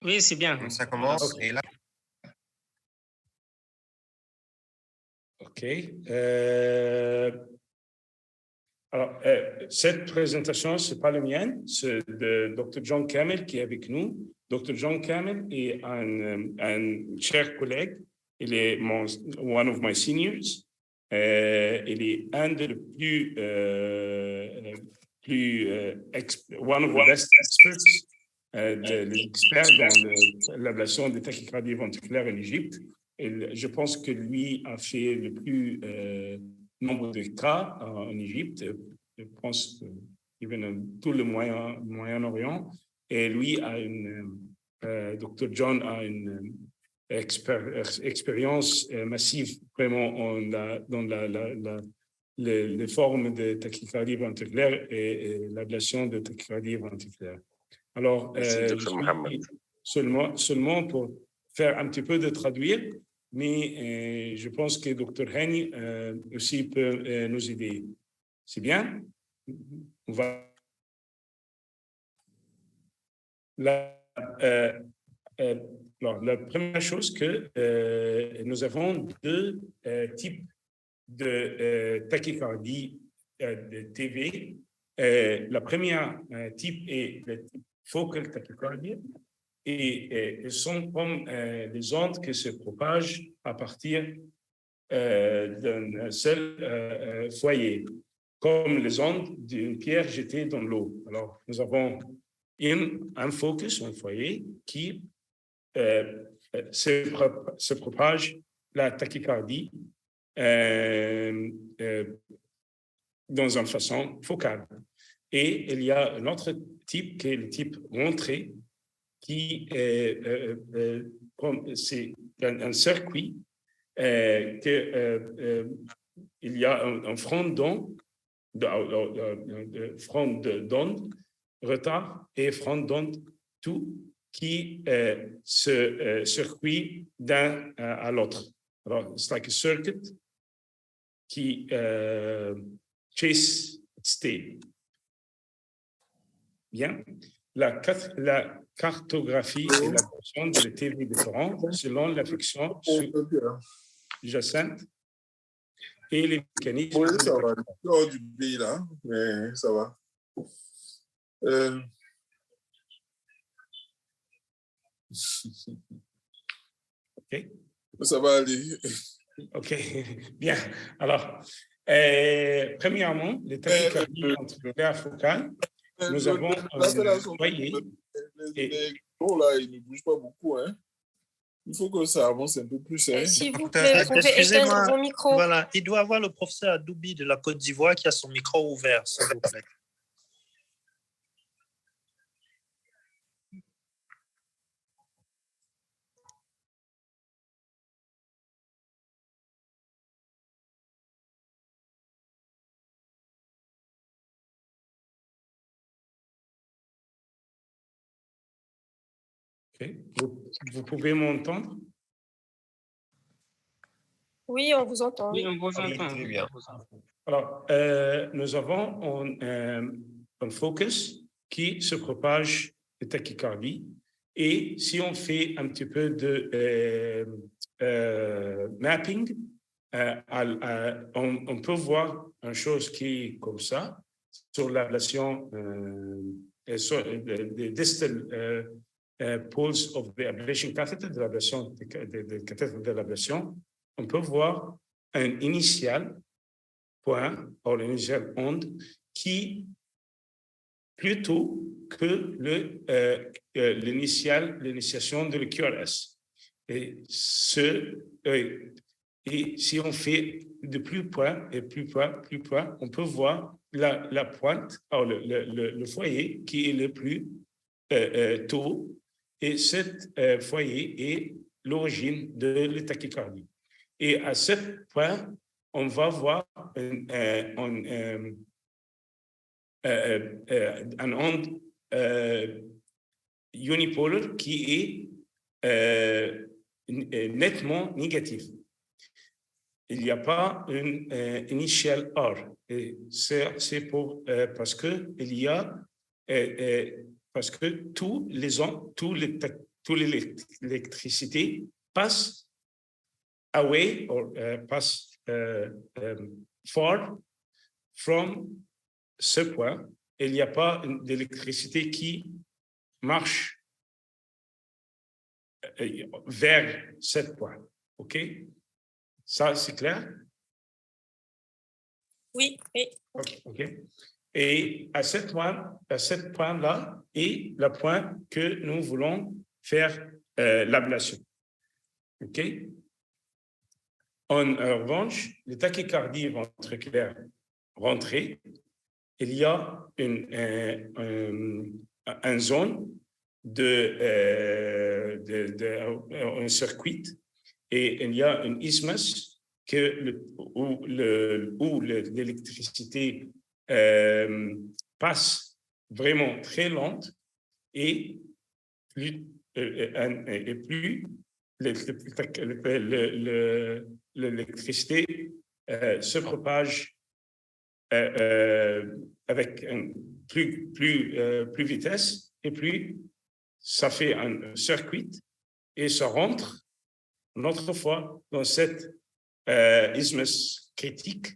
Oui, c'est bien. Ça commence Okay. et là. OK. Alors, cette présentation, ce n'est pas la mienne, c'est de Dr. John Campbell qui est avec nous. Dr. John Campbell est un cher collègue. Il est one of my seniors. Il est un des one of the best experts, l'expert dans l'ablation des tachycardies ventriculaires en Égypte. Et je pense que lui a fait le plus nombre de cas en Égypte. Je pense qu'il vient de tout le Moyen-Orient. Et lui a Dr. John a une expérience massive vraiment dans les formes de tachycardie ventriculaire et l'ablation de tachycardie ventriculaire. Alors, seulement pour faire un petit peu de traduire, mais je pense que Dr. Hani aussi peut nous aider. C'est bien? On va... Alors, la première chose que nous avons deux types de tachycardie de TV. La première type est le type focal tachycardie et ce sont comme des ondes qui se propagent à partir d'un seul foyer, comme les ondes d'une pierre jetée dans l'eau. Alors, nous avons un focus, un foyer qui se propage la tachycardie dans une façon focale. Et il y a un autre type qui est le type rentré, qui c'est un circuit il y a un front d'onde, retard et front d'onde tout qui se circuit d'un à l'autre. Alors, c'est like a circuit qui chase state. Bien. La cartographie et la portion de la TV différente selon l'affection sous-jacente et les mécanismes. Oui, ça va. Hors du pays là, mais ça va. OK. Ça va aller. OK. Bien. Alors, premièrement, les tachycardies ventriculaires focales. Nous avons un foyer. Les gros là, ils ne bougent pas beaucoup. Hein. Il faut que ça avance un peu plus. Hein. S'il vous plaît, vous pouvez éteindre vos micros. Voilà, il doit avoir le professeur Adoubi de la Côte d'Ivoire qui a son micro ouvert, s'il vous plaît. Okay. Vous pouvez m'entendre? Oui, on vous entend. Oui, on vous entend. Très bien. Alors, nous avons un focus qui se propage de tachycardie. Et si on fait un petit peu de mapping, on peut voir une chose qui est comme ça, sur l'ablation des distal poles of the ablation catheter, de l'ablation de cathètre de l'ablation. On peut voir un initial point, ou l'initial onde, qui plutôt que l'initiation de le QRS. Et si on fait de plus près et plus près, on peut voir la pointe, le foyer qui est le plus tôt. Et ce foyer est l'origine de la tachycardie. Et à ce point, on va voir un onde unipolaire qui est nettement négatif. Il n'y a pas une initial R. Et c'est parce qu'il y a parce que toute l'électricité passe away or passe far from ce point. Il n'y a pas d'électricité qui marche vers ce point. OK? Ça, c'est clair? Oui, oui. OK. Et à ce point-là est le point que nous voulons faire l'ablation. OK? En revanche, les tachycardies ventriculaires rentrées, il y a une zone un circuit et il y a un isthmus où l'électricité passe vraiment très lente et plus l'électricité se propage avec plus vitesse et plus ça fait un circuit et ça rentre une autre fois dans cette isthmus critique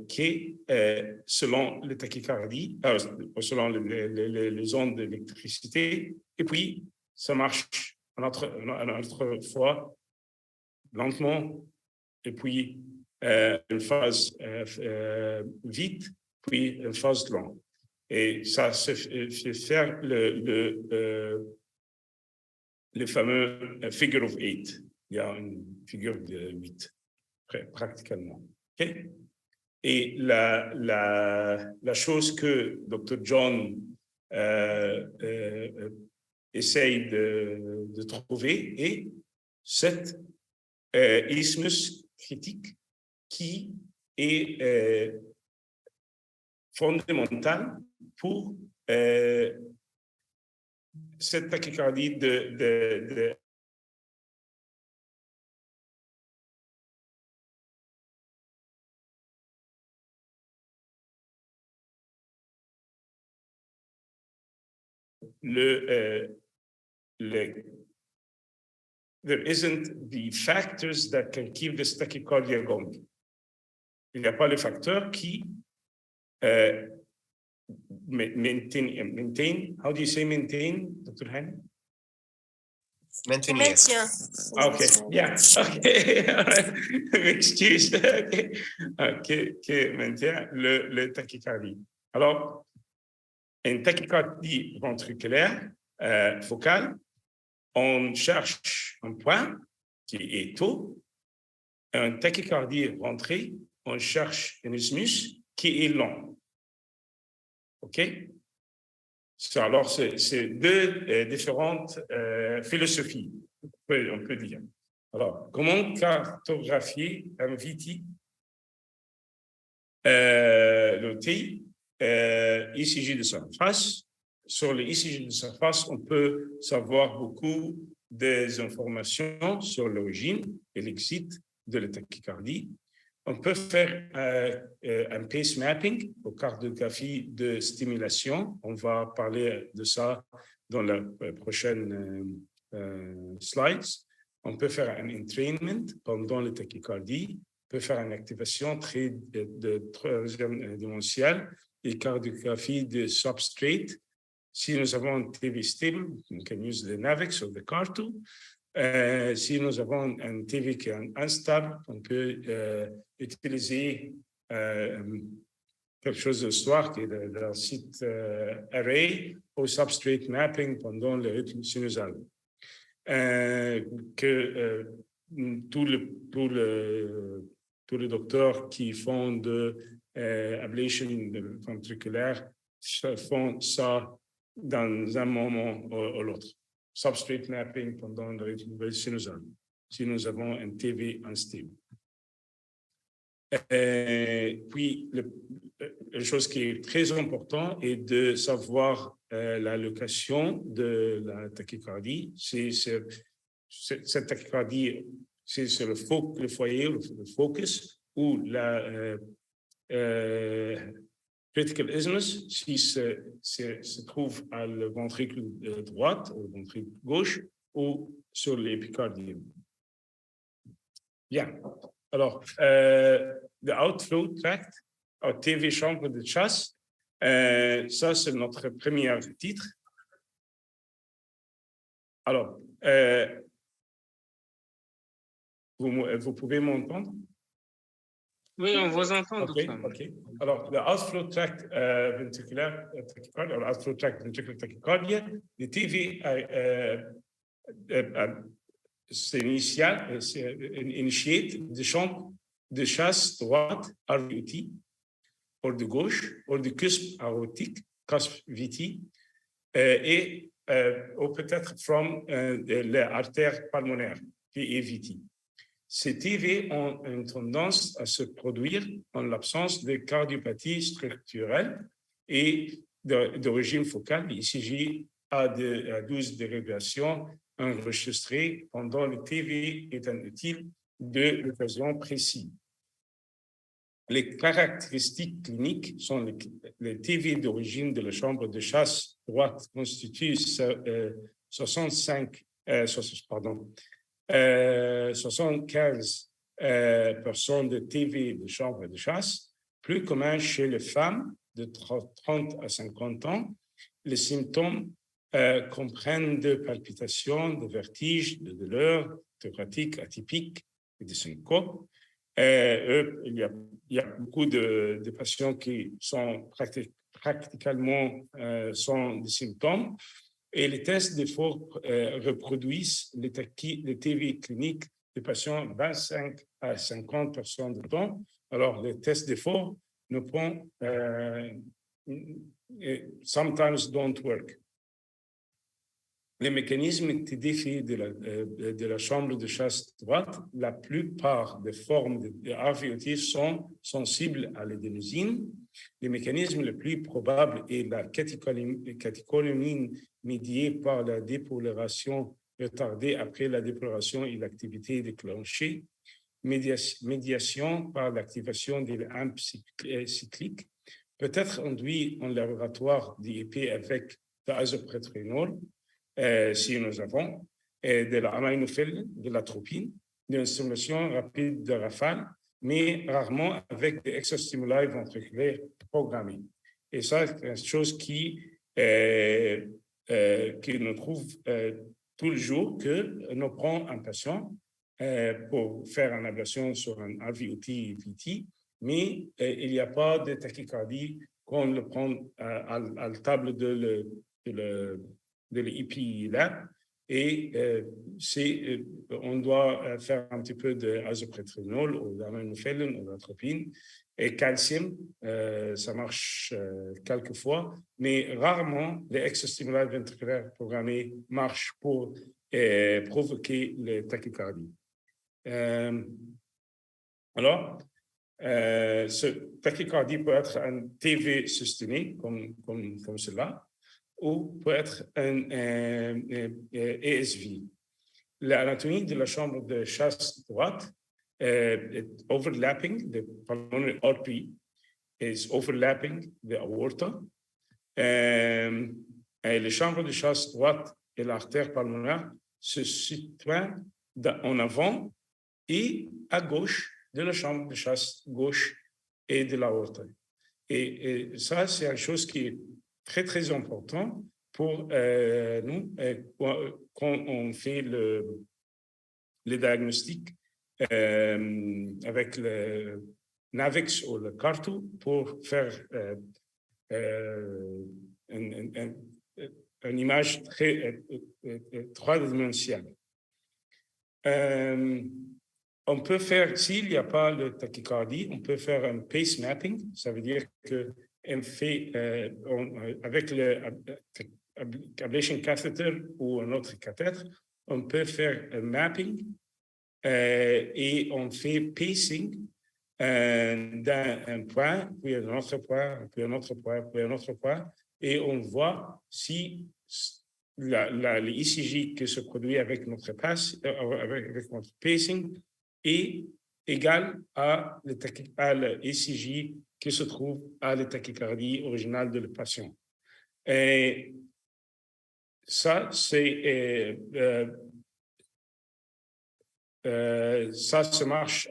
qui est selon les tachycardies, selon les ondes d'électricité, et puis ça marche une autre fois lentement, et puis une phase vite, puis une phase lente. Et ça se fait faire le fameux figure of 8. Il y a une figure de 8, pratiquement. Okay? Et la chose que Dr. John essaye de trouver est cet isthmus critique qui est fondamental pour cette tachycardie there isn't the factors that can keep this tachycardia going. Il n'y a pas les facteurs qui maintain. How do you say maintain, Dr. Hani? Maintenir. Okay, yeah, okay, all right. Excuse, okay. Qui maintient le tachycardie. Alors, une tachycardie ventriculaire focale, on cherche un point qui est tôt. Un tachycardie rentrée, on cherche un isthmus qui est long. OK? Alors, c'est deux différentes philosophies, on peut dire. Alors, comment cartographier un VT? Le T, ECG de surface. Sur le ECG de surface, on peut savoir beaucoup des informations sur l'origine et l'exit de la tachycardie. On peut faire un pace mapping aux cartographies de stimulation. On va parler de ça dans la prochaine slides. On peut faire un entraînement pendant la tachycardie. On peut faire une activation de troisième dimensionnelle et cartographie de substrate. Si nous avons un TV stable, on can use the Navix or the Carto. Si nous avons un TV qui est instable, on peut utiliser quelque chose de soir qui est dans le site Array au substrate mapping pendant le rythme sinusal. Tous les docteurs qui font de ablation ventriculaire font ça dans un moment ou l'autre. Substrate mapping pendant le rythme sinusal, si nous avons un TV unstable. Puis, la chose qui est très importante est de savoir la location de la tachycardie. Cette tachycardie, c'est sur le foyer, le focus, ou critical isthmus, si se trouve à le ventricule droite ou le ventricule gauche ou sur l'épicardium. Bien. Alors, the outflow tract, TV chambre de chasse, ça c'est notre premier titre. Alors, vous pouvez m'entendre? Oui, on vous entend. OK. Alors, le outflow tract ventriculaire tachycardie, alors outflow tract ventriculaire tachycardie, le TV, c'est initié de chambre de chasse droite, RVT, ou de gauche, ou de cusp aortique, cusp VT, et ou peut-être from l'artère pulmonaire, PAVT. Ces TV ont une tendance à se produire en l'absence de cardiopathie structurelle et d'origine focale. ICG à 12 dérivation enregistrées pendant le TV est un outil de l'occasion précis. Les caractéristiques cliniques sont les TV d'origine de la chambre de chasse droite constituent 75% de TV de chambre de chasse, plus commun chez les femmes de 30 à 50 ans. Les symptômes comprennent de palpitations, de vertiges, de douleurs thoraciques atypiques et de syncopes. Il y a beaucoup de patients qui sont pratiquement sans des symptômes. Et les tests d'effort reproduisent les TV cliniques des patients 25 à 50% du temps. Alors, les tests d'effort ne prend sometimes don't work. Les mécanismes d'effet de la chambre de chasse droite, la plupart des formes de RVT sont sensibles à l'adénosine. Le mécanisme le plus probable est la catécholamine médiée par la dépolarisation retardée après la dépolarisation et l'activité déclenchée, médiation par l'activation des lampes cycliques, peut-être induit en laboratoire d'IEP avec de l'isoprétrinol, si nous avons, de l'aminophéline, de l'atropine, d'une stimulation rapide de rafale, mais rarement avec des exostimuli ventriculaires programmés. Et ça, c'est une chose qui nous trouve tout le jour que nous prenons un patient pour faire une ablation sur un RVT, mais il n'y a pas de tachycardie qu'on le prend à la table de l'IPI là. Et on doit faire un petit peu d'isoprétrinol ou d'aminophéline ou d'atropine. Et calcium, ça marche quelquefois, mais rarement les exostimuli ventriculaires programmés marchent pour provoquer les tachycardies. Alors, ce tachycardie peut être un TV sustené, comme cela, ou peut être un ESV. L'anatomie de la chambre de chasse droite est overlapping, the pulmonary artery is overlapping the aorta. Et les chambres de chasse droite et l'artère pulmonaire se situent en avant et à gauche de la chambre de chasse gauche et de l'aorte. Et ça, c'est une chose qui est très, très important pour nous quand on fait le diagnostic avec le Navix ou le Carto pour faire une image très trois-dimensionnelle. On peut faire, s'il n'y a pas le tachycardie, on peut faire un pace mapping. Ça veut dire qu'on fait, avec le ablation catheter ou un autre cathéter, on peut faire un mapping et on fait pacing d'un point, puis un autre point, puis un autre point, puis un autre point, et on voit si l'ECG qui se produit avec notre avec notre pacing est égal à l'ECG qui se trouve à la tachycardie originale de le patient. Et ça, ça se marche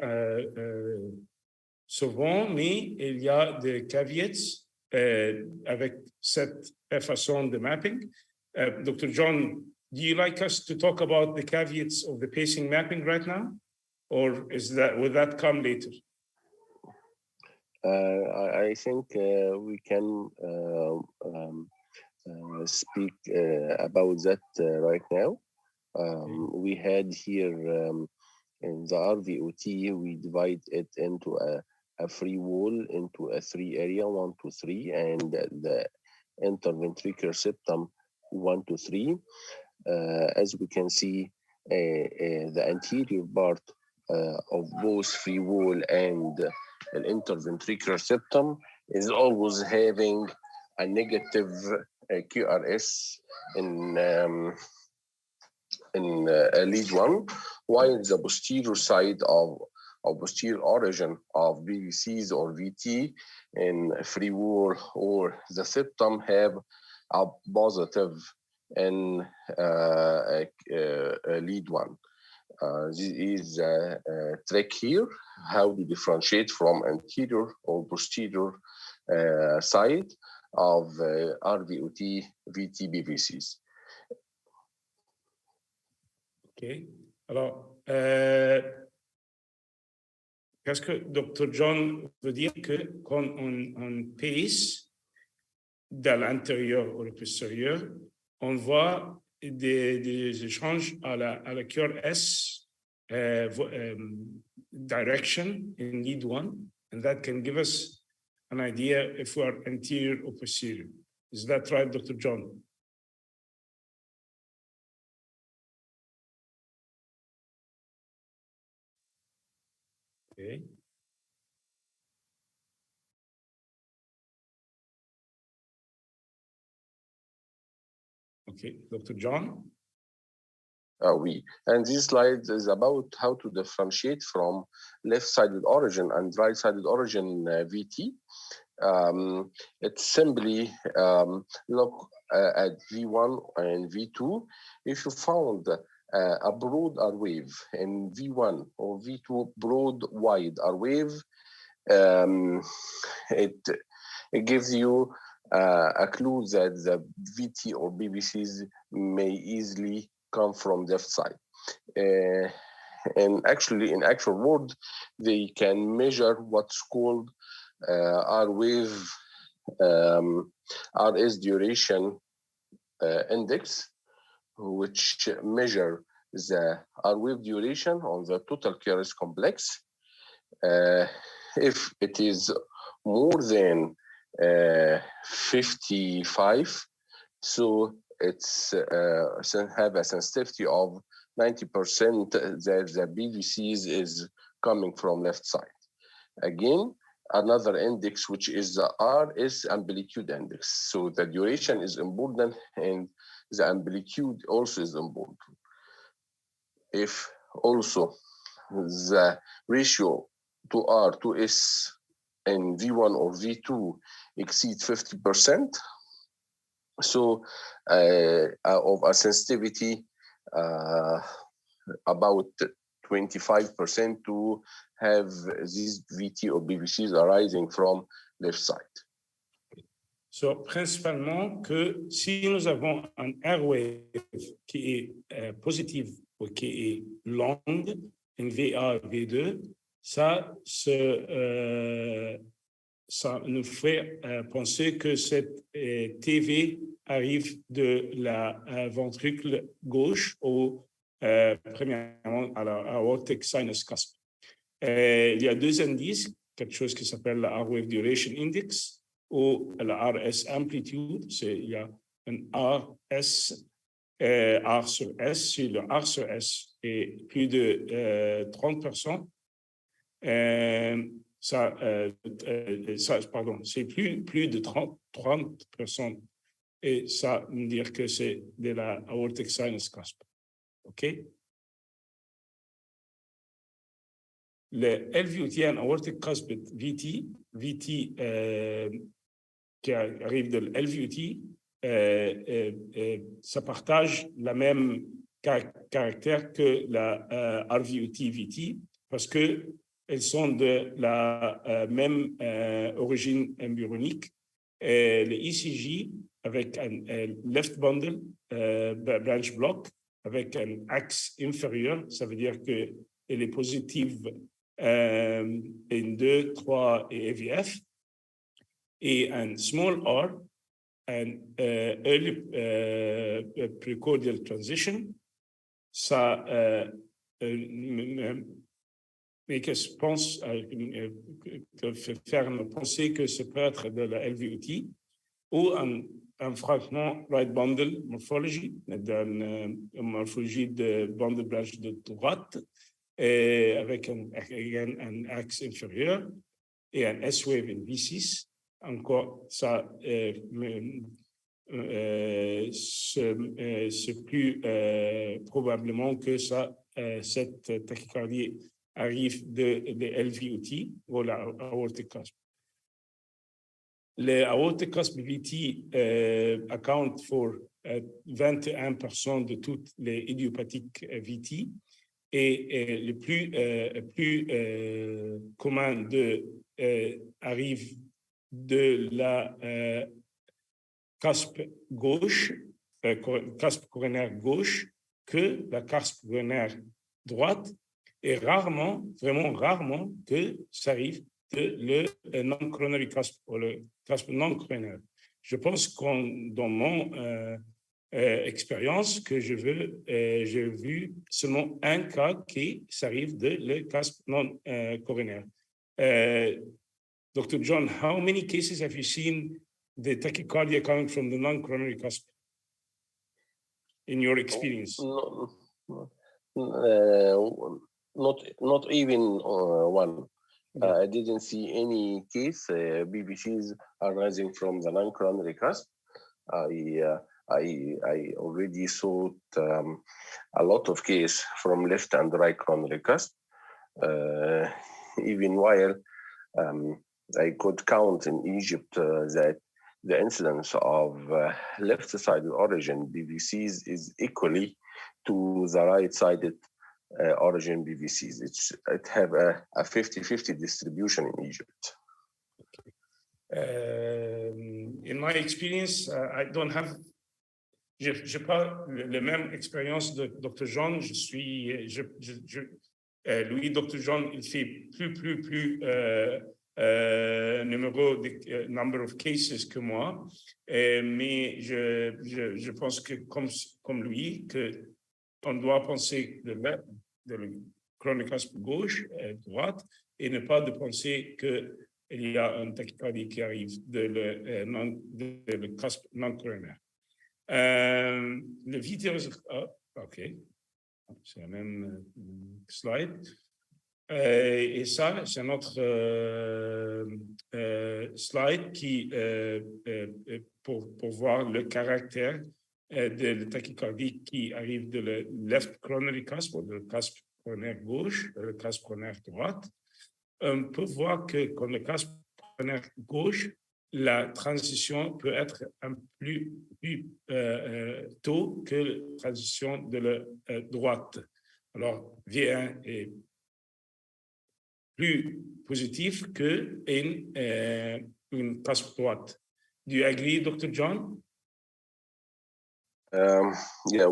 souvent, mais il y a des caveats avec cette façon de mapping. Dr. John, do you like us to talk about the caveats of the pacing mapping right now? Or will that come later? I think we can speak about that right now. We had here in the RVOT, we divide it into a free wall into a 3 area, 1 to 3, and the interventricular septum 1 to 3. As we can see, the anterior part of both free wall and the interventricular septum is always having a negative QRS in lead 1, while the posterior side of posterior origin of BVCs or VT in free wall or the septum have a positive in lead 1. This is a trick here, how to differentiate from anterior or posterior side of RVOT VT BVCs. OK. Alors, qu'est-ce que Dr. John veut dire que quand on pace de l'intérieur au postérieur, on voit des échanges à la QRS direction in lead 1, and that can give us an idea if we are anterior or posterior. Is that right, Dr. John? Okay. Okay, Dr. John? Oui. And this slide is about how to differentiate from left-sided origin and right-sided origin VT. It's simply look at V1 and V2. If you found a broad R wave in V1 or V2 broad wide R wave, it gives you a clue that the VT or BVCs may easily come from left side. And actually, in actual world, they can measure what's called R wave RS duration index, which measure the R wave duration on the total QRS complex. If it is more than 55, so it's have a sensitivity of 90% that the BVCs is coming from left side. Again, another index, which is the RS amplitude index. So the duration is important and the amplitude also is important. If also the ratio to R to S in V1 or V2 exceeds 50%, so of a sensitivity about 25% to have these VT or BVCs arising from left side. So, principalement que si nous avons un R wave qui est positif ou qui est longue, une VA, V2, ça nous fait penser que cette TV arrive de la ventricule gauche au premièrement à la aortic sinus cusp. Il y a deux indices, quelque chose qui s'appelle la R wave duration index ou la RS amplitude. Il y a un RS, R sur S. Si le R sur S est plus de 30%, c'est plus de 30%, et ça veut dire que c'est de la aortic sinus cusp. OK? le LVOT and aortic cuspid VT qui arrive de l'LVOT, ça partage la même caractère que la RVOT-VT parce qu'elles sont de la même origine embryonique. Le ECG avec un left bundle branch block avec un axe inférieur, ça veut dire qu'elle est positive N2, 3 et EVF, et un small r, un early precordial transition, ça mais que je pense faire me penser que ça peut être de la LVOT ou un fragment right bundle morphology, d'une morphologie de bundle branch de droite, et avec un axe inférieur et un S-wave in V6. Encore, ça c'est plus probablement que ça, cette tachycardie arrive de LVOT ou la aortic cusp. Le aortic cusp VT account for 21% de toutes les idiopathiques VT et le plus commun arrive de la cusp gauche, cusp coronaire gauche, que la cusp coronaire droite, et rarement, vraiment rarement, que ça arrive de le non-coronary cusp ou le cusp non-coronaire. Je pense que dans mon expérience que j'ai vu seulement un cas qui s'arrive de le cusp non-coronaire. Dr. John, how many cases have you seen the tachycardia coming from the non-coronary cusp in your experience? Not even one. I didn't see any case BVCs arising from the non-coronary cusp. I already saw a lot of cases from left and right coronary cusp. Even while I could count in Egypt that the incidence of left-sided origin BVCs is equally to the right-sided origin BVCs. It have a 50-50 distribution in Egypt. In my experience, I don't have. J'ai pas la même expérience de Dr. John. Lui, Dr. John, il fait plus number of cases que moi, mais je pense que comme lui, que on doit penser de la chronic cusp gauche, droite, et ne pas de penser que il y a un tachycardie qui arrive de le cusp non-coronaire. Le vidéo, OK, c'est la même slide. Et ça, c'est notre slide qui, pour voir le caractère de la tachycardie qui arrive de le left coronary cusp, ou de le cusp coronaire gauche, le cusp coronaire droite. On peut voir que quand le cusp coronaire gauche, la transition peut être un plus tôt que la transition de la droite. Alors, V1 est plus positif qu'une cusp droite. Do you agree, Dr. John? Yeah,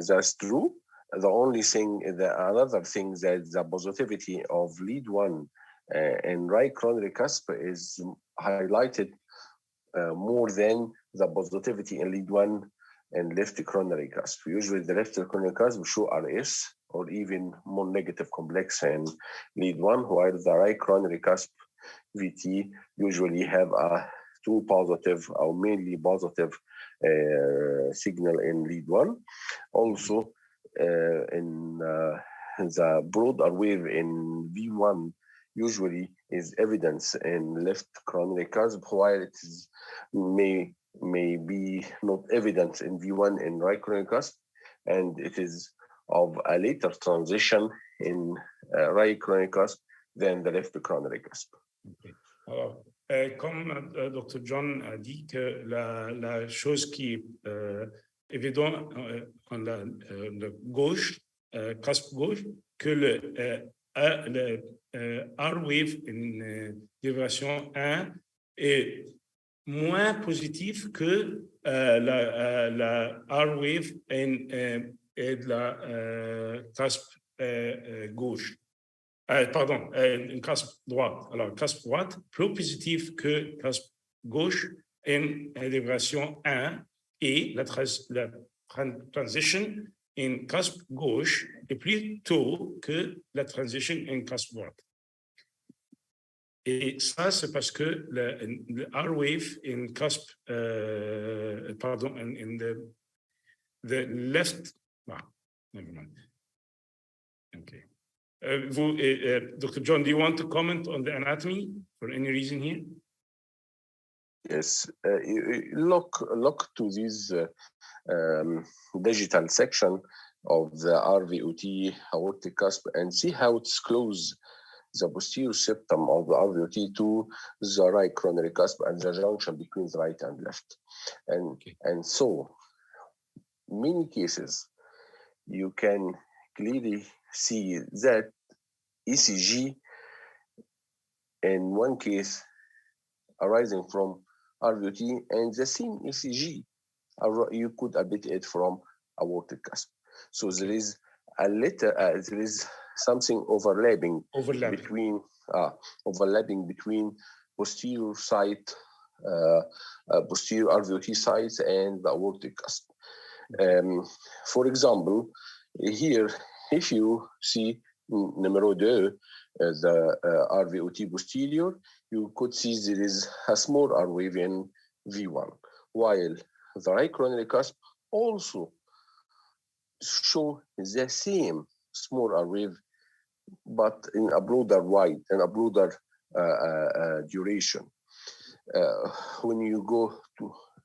that's true. The only thing, another thing that the positivity of lead one and right coronary cusp is highlighted more than the positivity in lead one and left coronary cusp. Usually the left coronary cusp will show RS or even more negative complex in lead one, while the right coronary cusp VT usually have a two positive or mainly positive signal in lead one. Also, in the broader wave in V1 usually is evidence in left coronary cusp, while it is may be not evident in V1 in right coronary cusp, and it is of a later transition in right coronary cusp than the left coronary cusp. Okay. Alors, comme Dr. John a dit que la chose qui est évidente en la gauche, cusp gauche, que le R-wave en déviation 1 est moins positif que la R-wave et de la cusp gauche. Pardon, une cusp droite. Alors, cusp droite, plus positif que cusp gauche en déviation 1 et la transition en cusp gauche est plus tôt que la transition en cusp droite. Et ça, c'est parce que le R-wave in cusp, pardon, in the left, never mind. Okay. Dr. John, do you want to comment on the anatomy for any reason here? Yes, look to this digital section of the RVOT aortic cusp and see how it's close the posterior septum of the RVOT to the right coronary cusp and the junction between the right and left. And so, many cases, you can clearly see that ECG in one case arising from RVOT and the same ECG, you could abate it from aortic cusp. So there is there is something overlapping between posterior site, posterior RVOT sites and the aortic cusp. For example, here, if you see numero 2, the RVOT posterior, you could see there is a small R wave in V1, while the right coronary cusp also show the same small R wave, but in a broader duration. When you go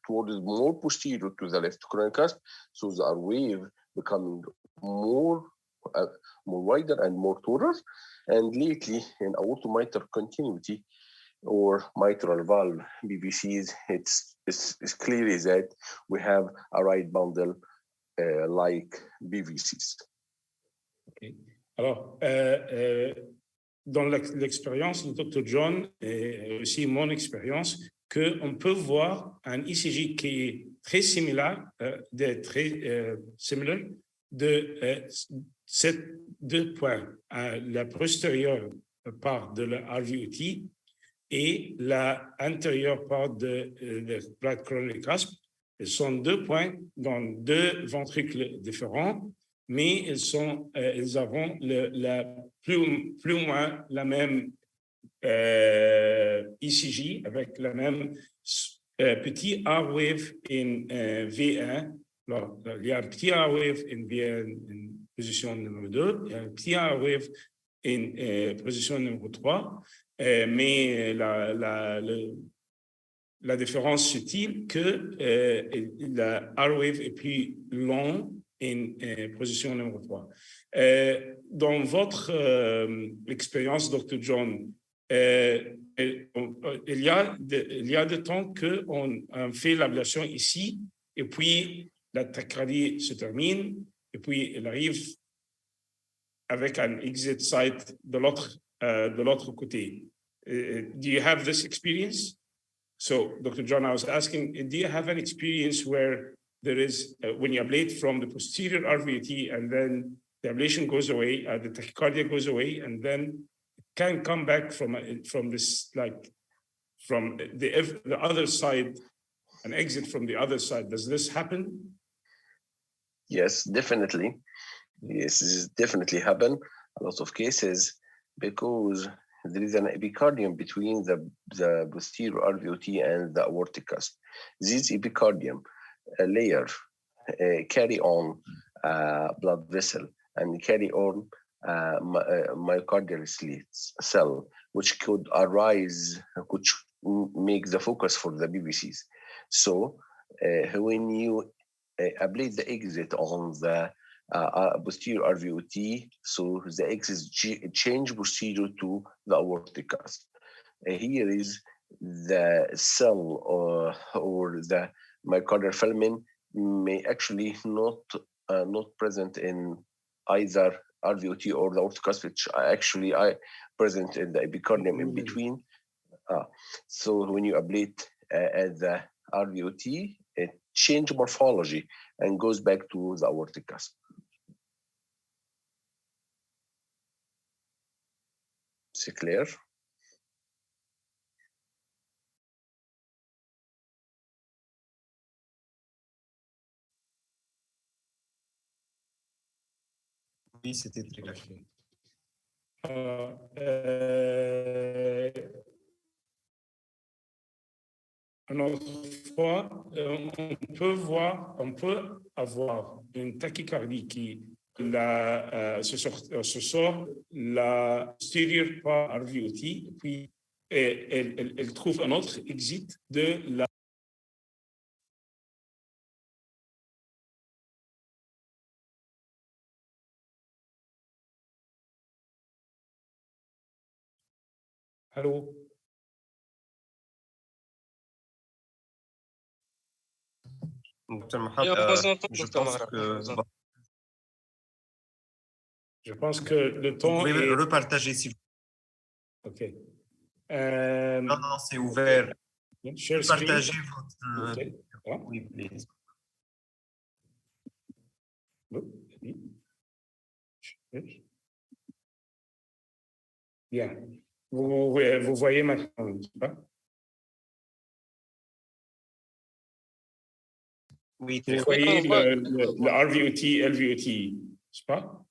towards more posterior to the left coronary cusp, so the R wave becoming more wider and more taller. And lately, in aortomitral continuity or mitral valve BVCs, it's clearly that we have a right bundle like BVCs. Okay. Alors, dans l'expérience de Dr. John et aussi mon expérience, qu'on peut voir un ECG qui est très similaire, de ces deux points, la postérieure part de la RVOT et la antérieure part de right coronary cusp. Ils sont deux points dans deux ventricules différents, mais ils ont plus ou moins la même ECG avec la même petit R-wave in V1. Alors, il y a un petit R-wave in V1 en position numéro 2, il y a un petit R-wave en position numéro 3, mais la différence subtile que la R-wave est plus long en position numéro 3. Dans votre expérience, Dr. John, il y a de temps qu'on fait l'ablation ici, et puis la tachycardie se termine, et puis elle arrive avec un exit site de l'autre côté. Do you have this experience? So, Dr. John, I was asking, do you have an experience where there is, when you ablate from the posterior RVOT and then the ablation goes away, the tachycardia goes away, and then it can come back from this, like, from the other side, an exit from the other side. Does this happen? Yes, definitely. Yes, this definitely happen. A lot of cases, because there is an epicardium between the posterior RVOT and the aortic cusp. This epicardium layer carry on blood vessel and carry on myocardial cell, which could arise, which make the focus for the BVCs. So when you ablate the exit on the posterior RVOT, so the access change posterior to the aortic cusp. Here is the cell or the myocardial filament may actually not present in either RVOT or the aortic cusp, which actually present in the epicardium in between. So when you ablate at the RVOT, it changes morphology and goes back to the aortic cusp. C'est clair? Oui, c'était très clair. Une autre fois, on peut avoir une tachycardie qui se sort la postérieure par RVOT, puis elle trouve un autre exit de la. Allô? Je pense que le temps. Vous pouvez repartager si vous voulez. OK. Non, c'est ouvert. Partagez votre. Okay. Oui, please. Bien. Vous voyez maintenant, n'est-ce pas? Oui, vous voyez le RVOT, LVOT, n'est-ce pas?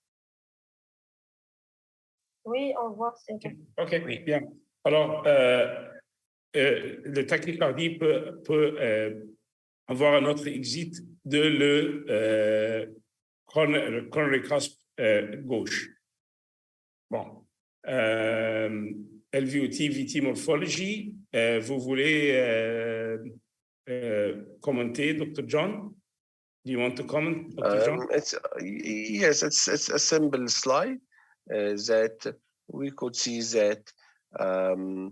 Oui, on voit, c'est bon. OK, oui. Bien. Alors, le tachycardie peut avoir un autre exit de le coronary cusp gauche. Bon. LVOT, VT morphology, vous voulez commenter, Dr. John? Do you want to comment, Dr. John? Yes, it's a simple slide that we could see that the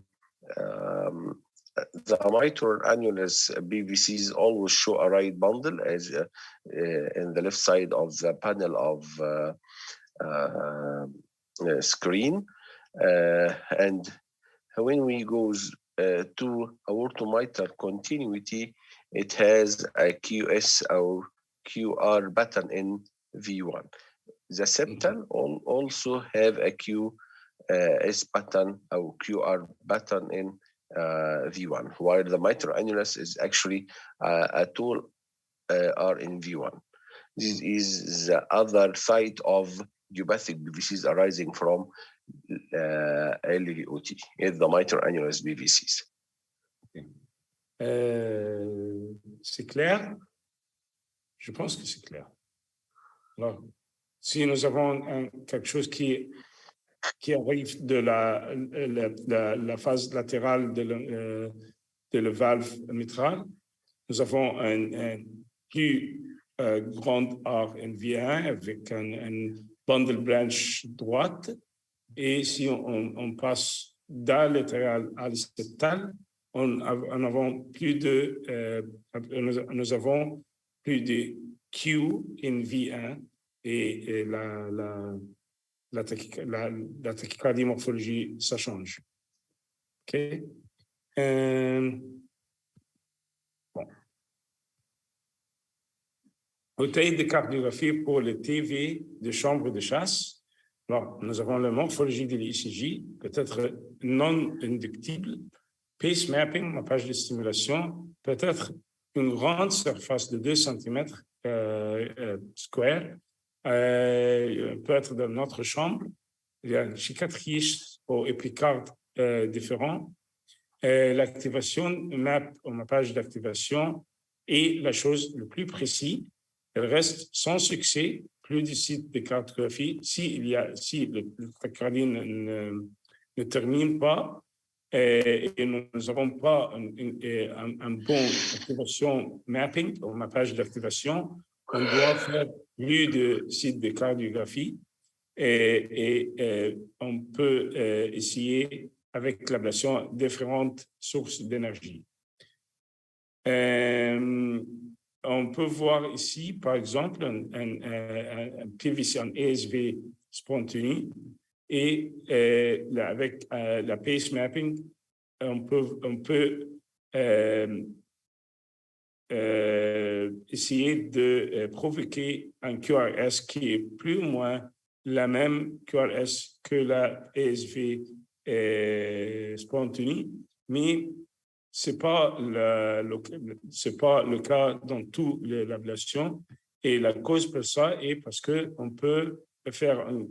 mitral annulus BVCs always show a right bundle as in the left side of the panel of screen. And when we go to aortomitral continuity, it has a QS or QR button in V1. The septal also have a QS button or QR button in V1, while the mitral annulus is actually at all are in V1. This is the other side of idiopathic BVCs arising from LVOT, the mitral annulus BVCs. C'est clair? Je pense que c'est clair. Alors, si nous avons quelque chose qui arrive de la phase latérale de la valve mitrale, nous avons un plus grand arc NV1 avec un bundle branch droite. Et si on passe d'un latéral à le septal, nous avons plus de Q in V1 et la tachycardie morphologie, ça change. OK? Bon. Bouteille de cardiographie pour le TV de chambre de chasse. Alors, nous avons la morphologie de l'ECG, peut-être non inductible, pace mapping, ma page de stimulation, peut-être une grande surface de 2 cm square, peut être dans notre chambre. Il y a une cicatrice au épicarde différent. L'activation map, ma page d'activation, est la chose la plus précise. Elle reste sans succès, plus de sites de cartographie. Si le tachycardie ne termine pas et nous n'avons pas un bon activation mapping, ou mappage d'activation, on doit faire plus de sites de cardiographie et on peut essayer avec l'ablation différentes sources d'énergie. On peut voir ici, par exemple, un PVC, un ESV spontané, et avec la pace mapping, on peut essayer de provoquer un QRS qui est plus ou moins la même QRS que la ESV spontanée, mais c'est pas le cas dans toute l'ablation. Et la cause pour ça est parce qu'on peut faire une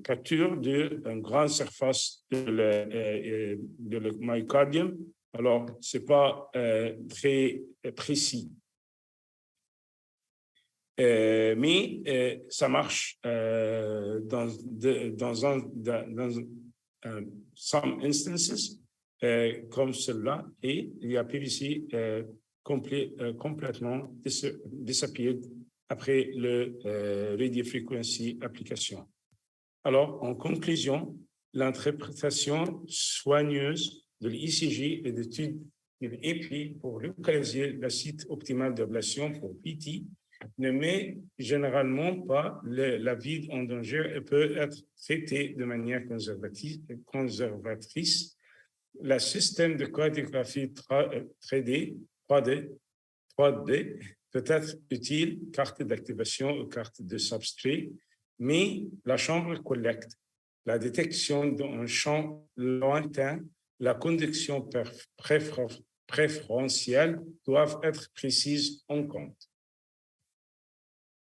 capture d'une grande surface de le myocardium. Alors, ce n'est pas très précis. Mais ça marche dans some instances comme celle-là, et il y a PVC complètement disappeared après le radiofrequency application. Alors, en conclusion, l'interprétation soigneuse de l'ECG et d'études de l'EPI pour localiser le site optimal d'ablation pour PT ne met généralement pas la vie en danger et peut être traité de manière conservatrice. Le système de cardiographie 3D peut être utile, carte d'activation ou carte de substrat, mais la chambre collecte, la détection d'un champ lointain, la conduction préférentielle doivent être prises en compte.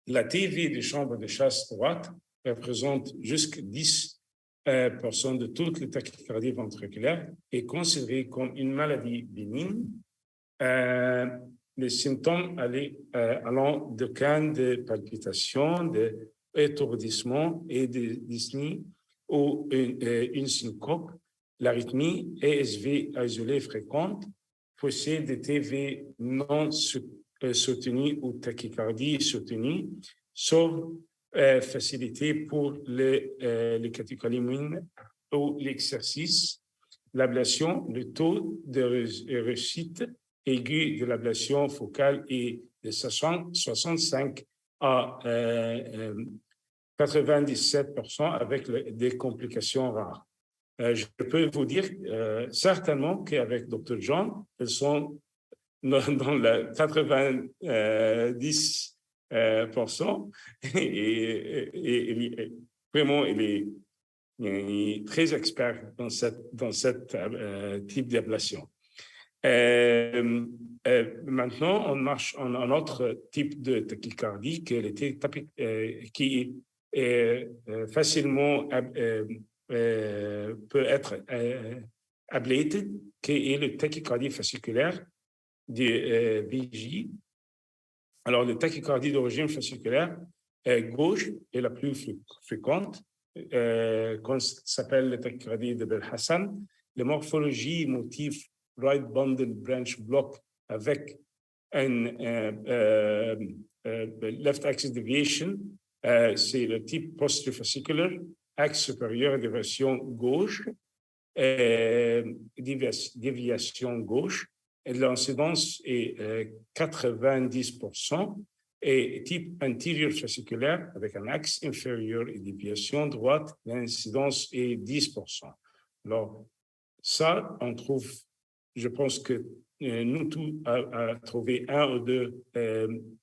La TV de chambre de chasse droite représente jusqu'à 10% de toutes les tachycardies ventriculaires et considérée comme une maladie bénigne. Les symptômes allant de canne de palpitation, d'étourdissement et de dyspnée ou une syncope, l'arythmie ESV isolée fréquente, possède des TV non soutenues ou tachycardie soutenue, sauf facilité pour les catécholamines ou l'exercice, l'ablation, le taux de réussite aiguë de l'ablation focale est de 65 à 97% avec des complications rares. Je peux vous dire certainement qu'avec Dr. John, elles sont dans le 90%, et vraiment, il est très expert dans cette type d'ablation. Maintenant, on marche en un autre type de tachycardie qui est facilement peut être ablated, qui est le tachycardie fasciculaire du VJ. Alors, le tachycardie d'origine fasciculaire gauche est la plus fréquente, s'appelle la tachycardie de Belhassan. La morphologie motif right bundle branch block avec un left axis deviation, c'est le type posterior fascicular, axe supérieur déviation gauche, déviation gauche, et l'incidence est 90%, et type antérieur fasciculaire avec un axe inférieur et déviation droite, l'incidence est 10%. Alors, ça, on trouve, je pense que nous tous avons trouvé un ou deux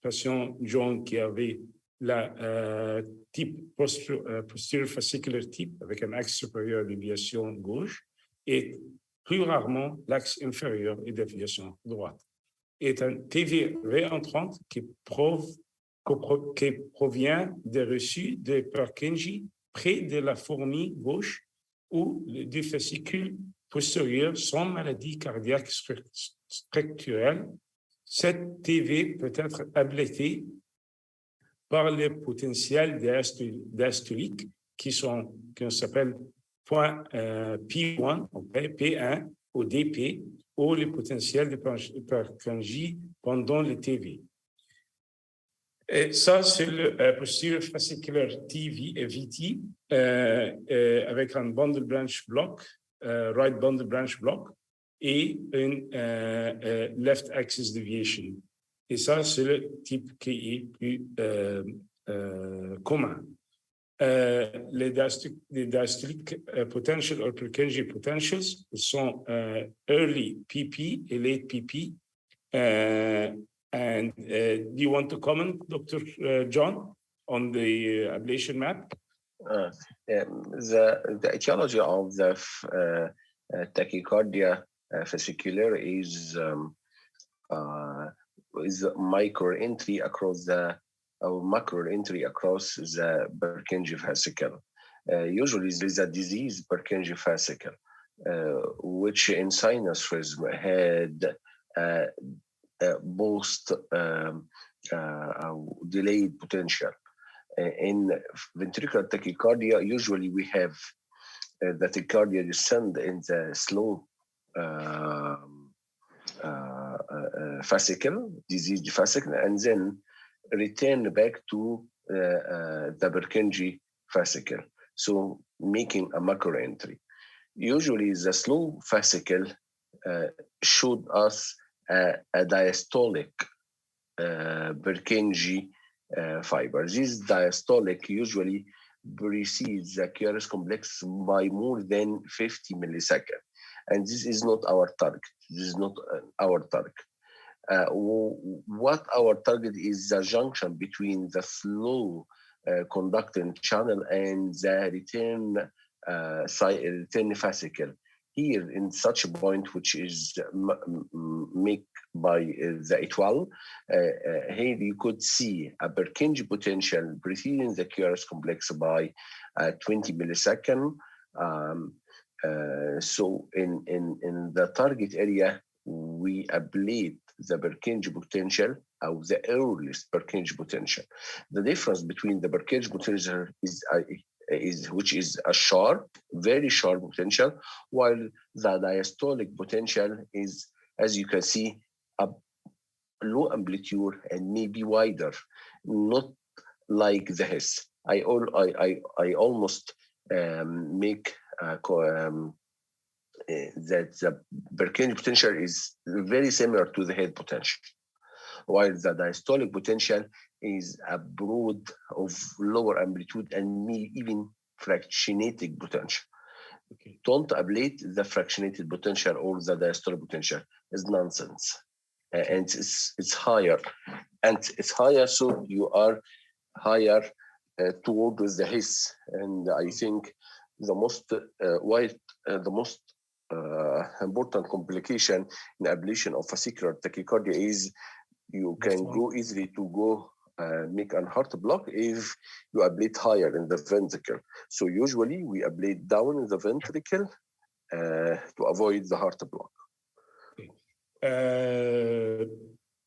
patients jaunes qui avaient la type posterior fascicular type avec un axe supérieur de déviation gauche et plus rarement l'axe inférieur et déviation droite. Est un TV réentrante qui provient des reçus de Purkinje près de la fourmi gauche ou du fascicule postérieur sans maladie cardiaque structurelle. Cette TV peut être ablatée par les potentiels diastoliques qui s'appellent point P1, P1, au DP ou le potentiel d'hyperphagie pendant le TV. Et ça, c'est le posterior fascicular VT avec un bundle branch block, right bundle branch block, et une left axis deviation. Et ça, c'est le type qui est plus commun. Les diastolic potential or Purkinje potentials sont early PP et late PP. And do you want to comment, Dr. John, on the ablation map? The etiology of the tachycardia fascicular is micro entry across the macro entry across the Purkinje fascicle. Usually, there is a disease Purkinje fascicle, which in sinus-rhythm had most delayed potential. In ventricular tachycardia, usually we have the tachycardia descend in the slow fascicle, diseased fascicle, and then return back to the Purkinje fascicle, so making a macro entry. Usually, the slow fascicle showed us a diastolic Purkinje fiber. This diastolic usually precedes the QRS complex by more than 50 milliseconds. And this is not our target. This is not our target. What our target is the junction between the slow conducting channel and the return fascicle. Here, in such a point, which is made by the étoile, here you could see a Purkinje potential preceding the QRS complex by 20 milliseconds. So in the target area, we ablate the Purkinje potential, or the earliest Purkinje potential. The difference between the Purkinje potential which is a sharp, very sharp potential, while the diastolic potential is, as you can see, a low amplitude and maybe wider, not like the HIS. I almost make that the Purkinje potential is very similar to the head potential, while the diastolic potential is a broad of lower amplitude and even fractionated potential. Okay. Don't ablate the fractionated potential or the diastolic potential. It's nonsense. And it's higher. And it's higher, so you are higher towards the HIS. And I think the most important complication in ablation of fascicular tachycardia is you can go easily to go make an heart block if you ablate higher in the ventricle. So usually we ablate down in the ventricle to avoid the heart block.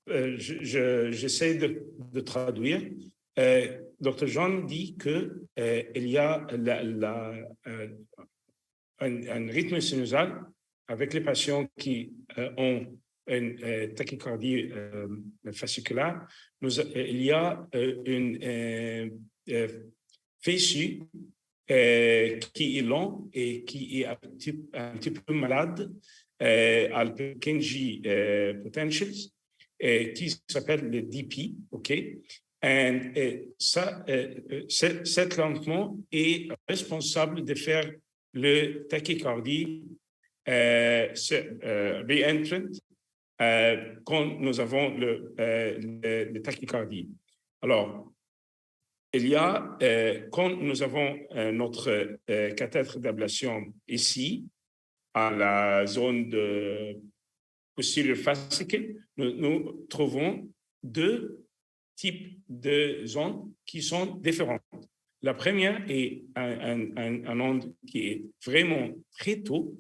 J'essaie de traduire. Dr. John dit que il y a un rythme sinusal avec les patients qui ont une tachycardie fasciculaire. Il y a une fessue qui est long et qui est un petit peu malade à le Purkinje potentials qui s'appelle le DP, OK? Et cet lentement est responsable de faire le tachycardie re-entrant quand nous avons le tachycardie. Alors, il y a, quand nous avons notre cathètre d'ablation ici, à la zone de posterior fascicle, nous trouvons deux types de zones qui sont différentes. La première est un onde qui est vraiment très tôt,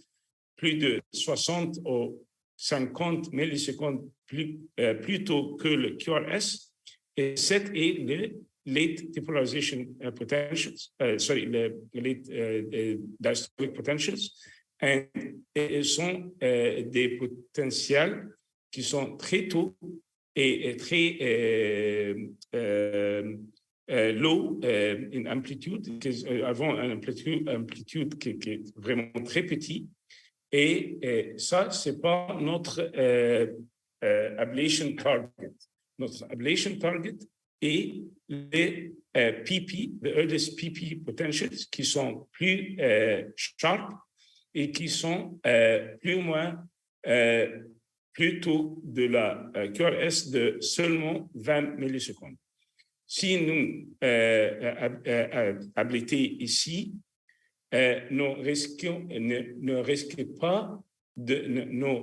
plus de 60 ou 50 millisecondes plus tôt que le QRS. Et c'est le late depolarization potentials, le late diastolic potentials. Et sont des potentiels qui sont très tôt et très low in amplitude, avant une amplitude qui est vraiment très petit. Et ça, c'est pas notre ablation target. Notre ablation target est les PP, the earliest PP potentials, qui sont plus sharp et qui sont plus ou moins plutôt de la QRS de seulement 20 millisecondes. Si nous habilitons ici, nous ne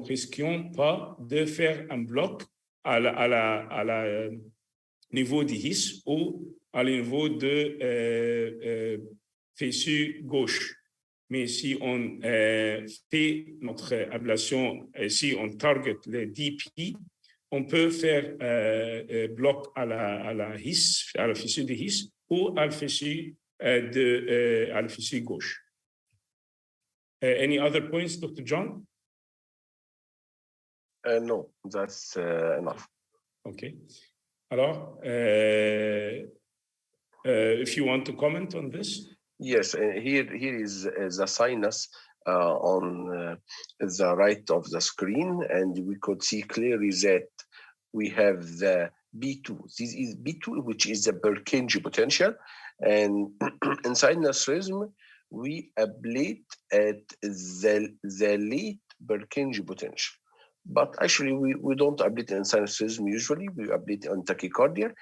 risquions pas de faire un bloc à la niveau du HIS ou à niveau de fessier gauche. Mais si on fait notre ablation, si on target le DP, on peut faire bloc à la HIS, à la fessier de HIS ou à la fessier à la fessier gauche. Any other points, Dr. John? No, that's enough. Okay. Alors, if you want to comment on this. Yes, here is the sinus on the right of the screen, and we could see clearly that we have the B2. This is B2, which is the Purkinje potential, and in sinus rhythm, we ablate at the late Purkinje potential. But actually, we don't ablate in sinus rhythm usually, we ablate on tachycardia.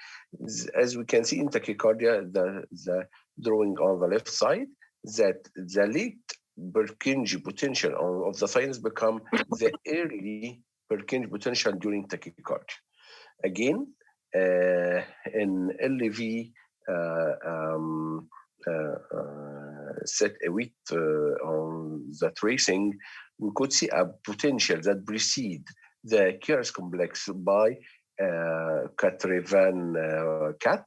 As we can see in tachycardia, the drawing on the left side, that the late Purkinje potential of the sinus become the early Purkinje potential during tachycardia. Again, in LV set a weight on the tracing, we could see a potential that precede the QRS complex by Katrevan-4.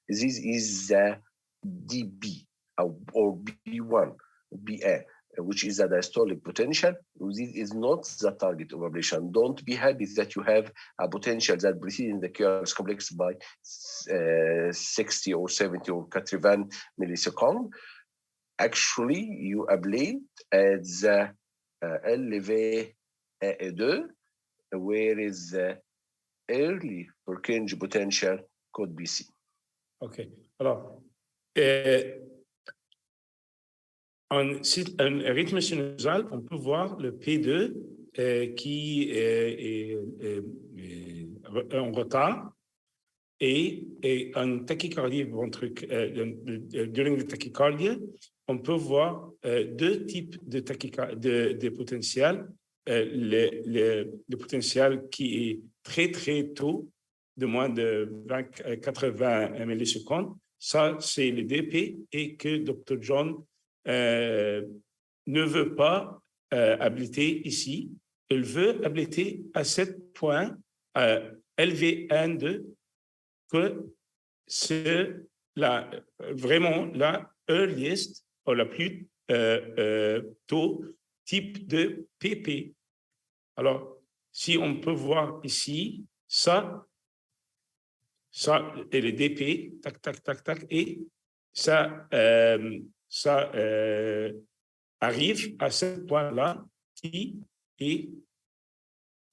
This is the DB or B1, BA, which is the diastolic potential. This is not the target of ablation. Don't be happy that you have a potential that precedes the QRS complex by 60 or 70 or Katrevan milliseconds. Actually, you ablate at the LV2, where is the early Purkinje potential could be seen. OK. Alors, en rythme sinusal, on peut voir le P2 qui est en retard et en tachycardie during the tachycardie, on peut voir deux types de potentiel. Le potentiel qui est très, très tôt, de moins de 80 millisecondes. Ça, c'est le DP et que Dr. John ne veut pas habiliter ici. Il veut habiliter à 7 points, LV1-2, que c'est vraiment la earliest, ou la plus tôt type de PP. Alors, si on peut voir ici, ça est le DP, tac, tac, tac, tac, et ça arrive à ce point-là qui est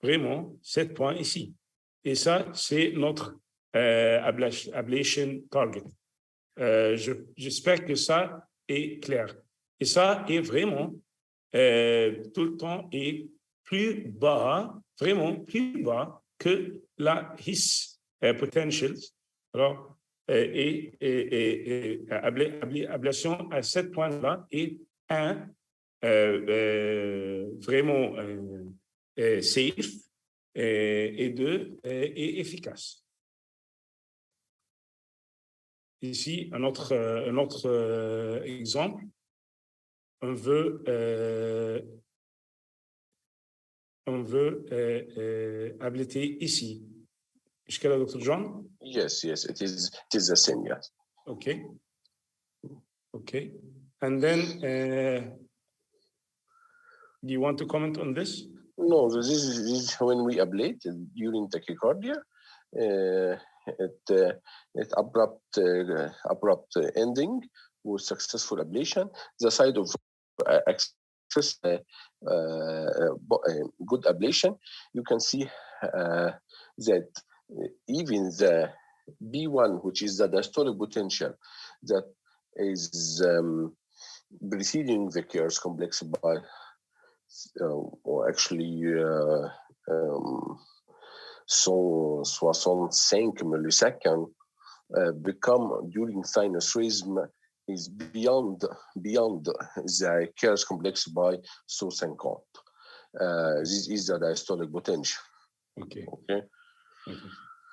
vraiment ce point ici. Et ça, c'est notre ablation target. J'espère que ça est clair. Et ça est vraiment tout le temps est plus bas, vraiment plus bas que la HIS potentials. Alors, ablation à ce point-là est vraiment safe et deux, et efficace. Ici, un autre exemple. On veut habiliter ici. Jusqu'à là, Dr. John? Yes, it is the same, yes. Okay. And then Do you want to comment on this? No, this is when we ablate during tachycardia. It abrupt ending with successful ablation. The side of access good ablation, you can see that even the B1, which is the diastolic potential that is preceding the Kear's complex by or actually 65 milliseconds become during sinus rhythm is beyond the Kear's complex by 150. This is the diastolic potential. Okay. Okay.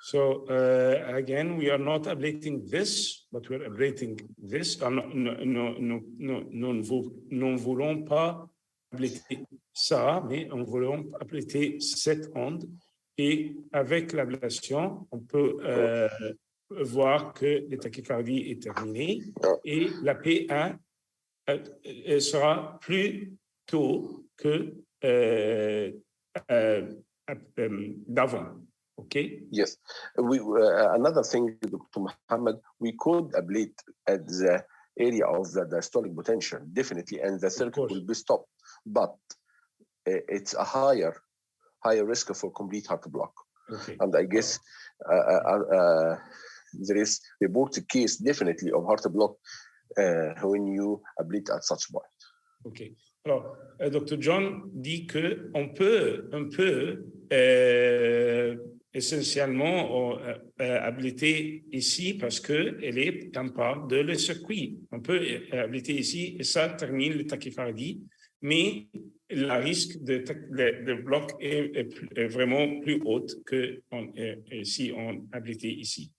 So again, we are not ablating this, but we're ablating this. Nous ne voulons pas ablater ça, mais on voulons ablater cette onde. Et avec l'ablation, on peut voir que la tachycardie est terminée et la P1 sera plus tôt que d'avant. Okay. Yes. We another thing, Dr. Mohammed, we could ablate at the area of the diastolic potential, definitely, and the circuit will be stopped. But it's a higher risk for complete heart block. Okay. And I guess there is reported case definitely of heart block when you ablate at such point. Okay. Alors, Dr. John dit que on peut essentiellement ablater ici parce que elle est un part de le circuit. On peut ablater ici et ça termine le tachycardie, mais le risque de bloc est vraiment plus haut que si on ablétait ici.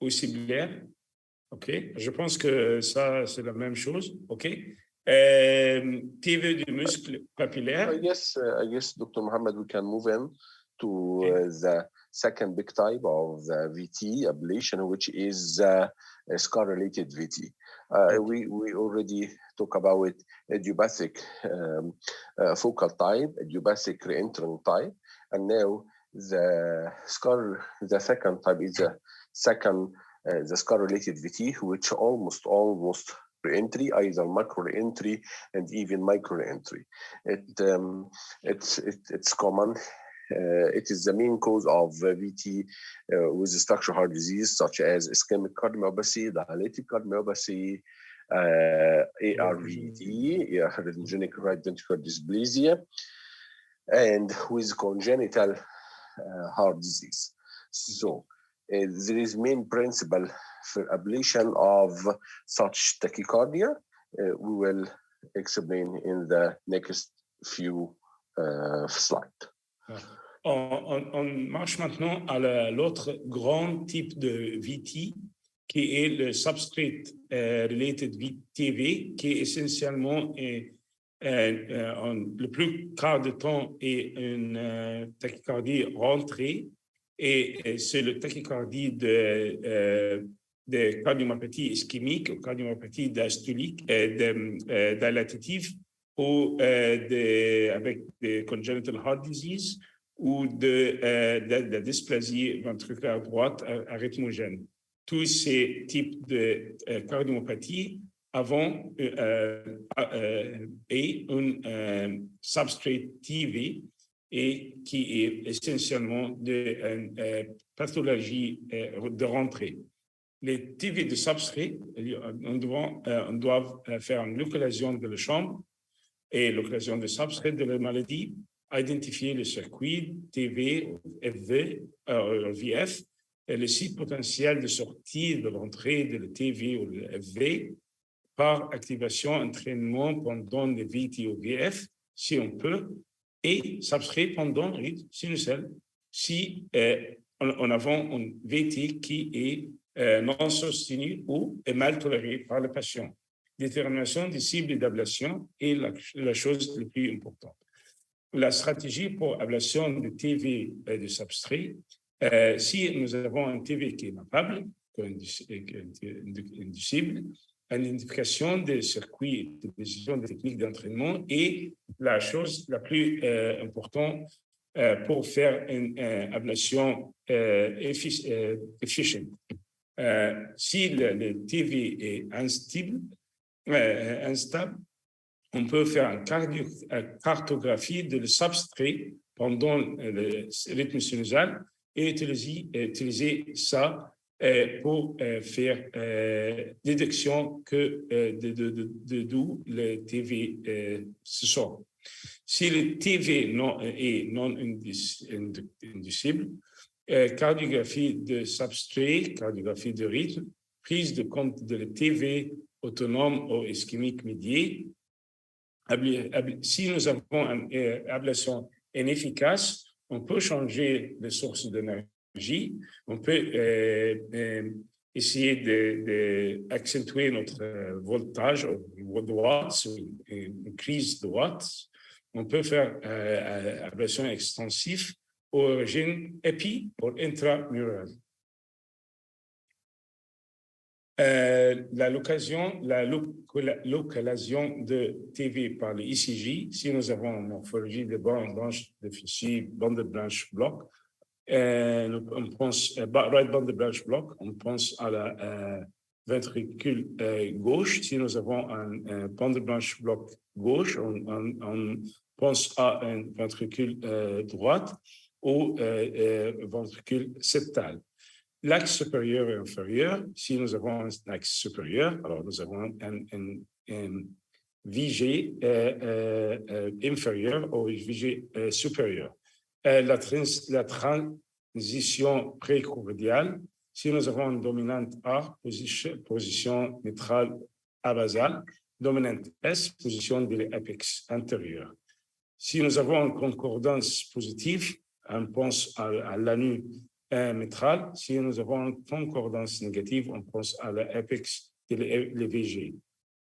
Aussi clair. OK. Je pense que ça, c'est la même chose. OK. TV du muscle papillaire. I guess, Dr. Mohammed, we can move in to the second big type of the VT ablation, which is scar-related VT. We already talk about idiopathic focal type, idiopathic reentrant type, and now the second type is the scar-related VT, which almost re-entry, either macro re-entry and even micro re-entry. It's common. It is the main cause of VT with structural heart disease, such as ischemic cardiomyopathy, dilated cardiomyopathy, ARVD, arrhythmogenic right ventricular dysplasia, and with congenital heart disease. So there is main principle for ablation of such tachycardia. We will explain in the next few slides. On marche maintenant à l'autre grand type de VT, qui est le substrate related TV, qui est essentiellement le plus quart de temps est une tachycardie rentrée. Et c'est le tachycardie de cardiomyopathie ischémique ou cardiomyopathie diastolique, dilatative, ou avec des congenital heart disease ou de dysplasie ventriculaire droite arrhythmogène. Tous ces types de cardiomyopathie avant et un substrate TV et qui est essentiellement de pathologie de rentrée. Les TV de substrate, on doit faire une localisation de la chambre et localisation de substrate de la maladie, identifier le circuit TV, VF, et le site potentiel de sortie de l'entrée de la TV ou le FV par activation, entraînement pendant le VT ou VF, si on peut, et substrait pendant le rythme sinusal, si en avant un VT qui est non soutenu ou est mal toléré par le patient. Détermination des cibles d'ablation est la chose la plus importante. La stratégie pour ablation de TV de substrat, si nous avons un TV qui est mappable, inducible, à l'identification des circuits de décision des techniques d'entraînement est la chose la plus importante pour faire une ablation efficiente. Si le TV est instable, on peut faire une cartographie de le substrat pendant le rythme sinusal et utiliser ça pour faire déduction d'où le TV se sort. Si le TV est non inducible, cardiographie de substrat, cardiographie de rythme, prise de compte de le TV autonome ou ischémique médié. Si nous avons une ablation inefficace, on peut changer de source d'énergie, on peut essayer d'accentuer notre voltage droite, une crise droite. On peut faire ablation extensive origine épi ou intramurale. La localisation de TV par le ECG, si nous avons une morphologie de bande blanche de Fichy, bande blanche bloc, on pense right bande blanche bloc, on pense à la ventricule gauche. Si nous avons un bande blanche bloc gauche, on pense à un ventricule droite ou ventricule septal. L'axe supérieur et inférieur, si nous avons un axe supérieur, alors nous avons un VG inférieur ou VG supérieur. La transition précordiale, si nous avons une dominante A, position mitrale abasale, dominante S, position de l'apex antérieur. Si nous avons une concordance positive, on pense à l'anus mitral. Si nous avons une concordance négative, on pense à l'apex de l'EVG.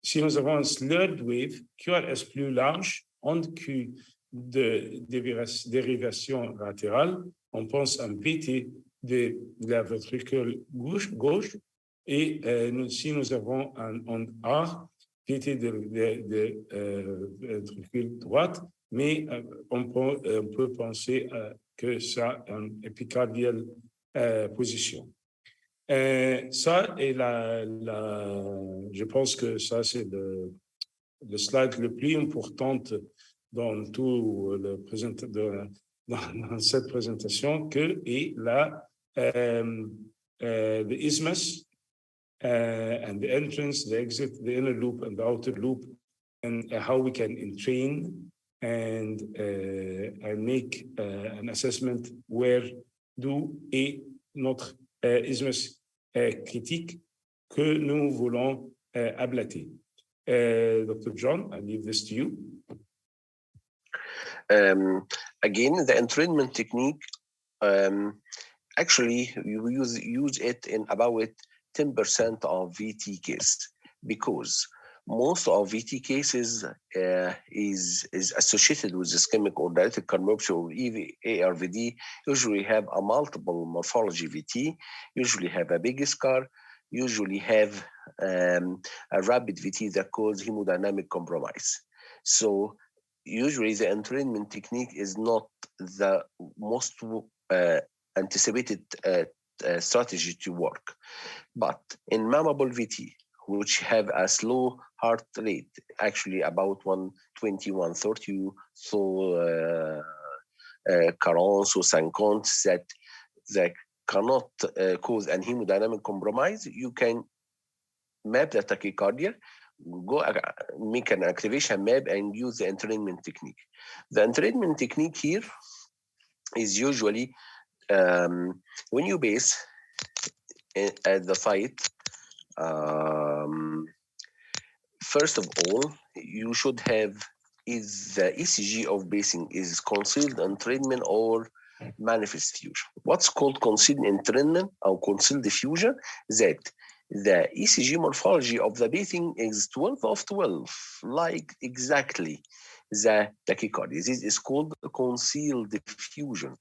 Si nous avons un slurred wave, QRS plus large, onde Q de dérivation latérale, on pense à un PT de la ventricule gauche et si nous avons un onde A, PT de ventricule droite, mais on peut penser que ça a une épicardiale position. Ça est je pense que ça c'est le slide le plus important dans tout dans cette présentation, que est the isthmus and the entrance, the exit, the inner loop and the outer loop, and how we can entrain and make an assessment where est notre isthmus critique que nous voulons ablater. Dr. John, I leave this to you. Again, the entrainment technique, actually, we use it in about 10% of VT cases, because most of VT cases is associated with ischemic or dilated cardiomyopathy or ARVD, usually have a multiple morphology VT, usually have a big scar, usually have a rapid VT that causes hemodynamic compromise. So usually the entrainment technique is not the most anticipated strategy to work. But in mammable VT, which have a slow heart rate, actually about 120, 130, so carence or cinquante, that cannot cause an hemodynamic compromise, you can map the tachycardia, go make an activation map and use the entrainment technique. The entrainment technique here is usually when you base at the site, first of all, you should have is the ECG of basing is concealed entrainment or manifest fusion. What's called concealed entrainment or concealed diffusion? That the ECG morphology of the basing is 12 of 12, like exactly the tachycardia. This is called concealed diffusion.